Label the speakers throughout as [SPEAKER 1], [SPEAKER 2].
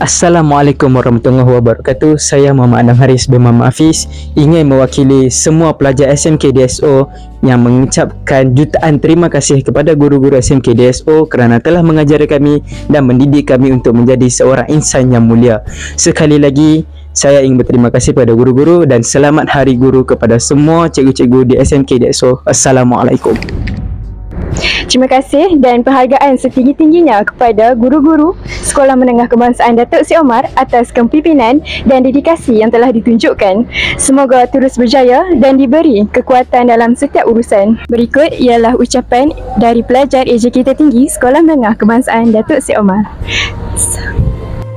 [SPEAKER 1] Assalamualaikum warahmatullahi wabarakatuh. Saya Muhammad Adam Haris bin Muhammad Hafiz ingin mewakili semua pelajar SMK DSO yang mengucapkan jutaan terima kasih kepada guru-guru SMK DSO kerana telah mengajari kami dan mendidik kami untuk menjadi seorang insan yang mulia. Sekali lagi, saya ingin berterima kasih kepada guru-guru dan selamat Hari Guru kepada semua cikgu-cikgu di SMK DSO. Assalamualaikum.
[SPEAKER 2] Terima kasih dan penghargaan setinggi-tingginya kepada guru-guru Sekolah Menengah Kebangsaan Datuk Seri Omar atas kepimpinan dan dedikasi yang telah ditunjukkan. Semoga terus berjaya dan diberi kekuatan dalam setiap urusan. Berikut ialah ucapan dari pelajar AJK Tertinggi Sekolah Menengah Kebangsaan Datuk Seri Omar.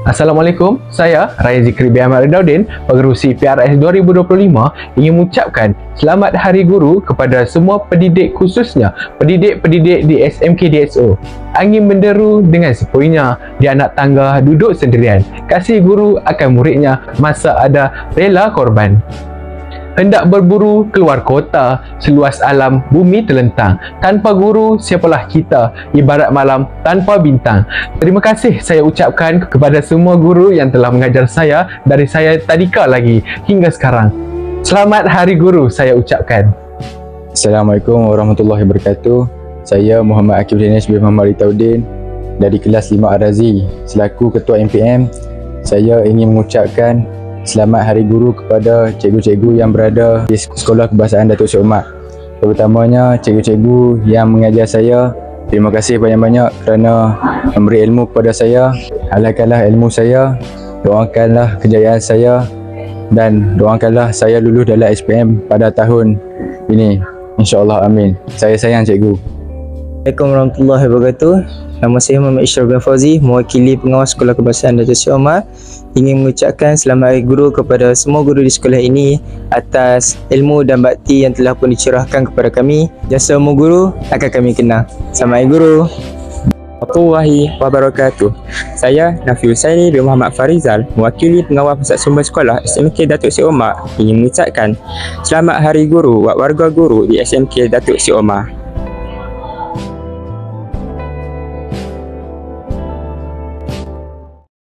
[SPEAKER 3] Assalamualaikum, saya Raya Zikri bin Ahmad Ridauddin, Pengerusi PRS 2025 ingin mengucapkan Selamat Hari Guru kepada semua pendidik, khususnya pendidik-pendidik di SMK DSO. Angin menderu dengan sepoinya, di anak tangga duduk sendirian, kasih guru akan muridnya masa ada rela korban. Hendak berburu keluar kota, seluas alam bumi terlentang. Tanpa guru, siapalah kita, ibarat malam tanpa bintang. Terima kasih saya ucapkan kepada semua guru yang telah mengajar saya dari saya tadika lagi hingga sekarang. Selamat Hari Guru saya ucapkan.
[SPEAKER 4] Assalamualaikum warahmatullahi wabarakatuh. Saya Muhammad Akif Dinesh bin Muhammad Ridauddin dari kelas 5 Ar-Razi. Selaku Ketua MPM, saya ingin mengucapkan Selamat Hari Guru kepada cikgu-cikgu yang berada di Sekolah Kebangsaan Datuk Seri Omar. Terutamanya cikgu-cikgu yang mengajar saya. Terima kasih banyak-banyak kerana memberi ilmu kepada saya. Halalkanlah ilmu saya, doakanlah kejayaan saya dan doakanlah saya lulus dalam SPM pada tahun ini. InsyaAllah, amin. Saya sayang cikgu.
[SPEAKER 1] Assalamualaikum warahmatullahi wabarakatuh. Nama saya Muhammad Ishraf bin Fauzi, mewakili pengawas Sekolah Kebangsaan Datuk Seri Omar, ingin mengucapkan Selamat Hari Guru kepada semua guru di sekolah ini atas ilmu dan bakti yang telah pun dicurahkan kepada kami. Jasa semua guru akan kami kenang. Selamat Hari Guru. Warahmatullahi wabarakatuh. Saya Nafi Husaini bin Muhammad Farizal, mewakili pengawal pusat sumber sekolah SMK Datuk Seri Omar, ingin mengucapkan Selamat Hari Guru buat warga guru di SMK Datuk Seri Omar.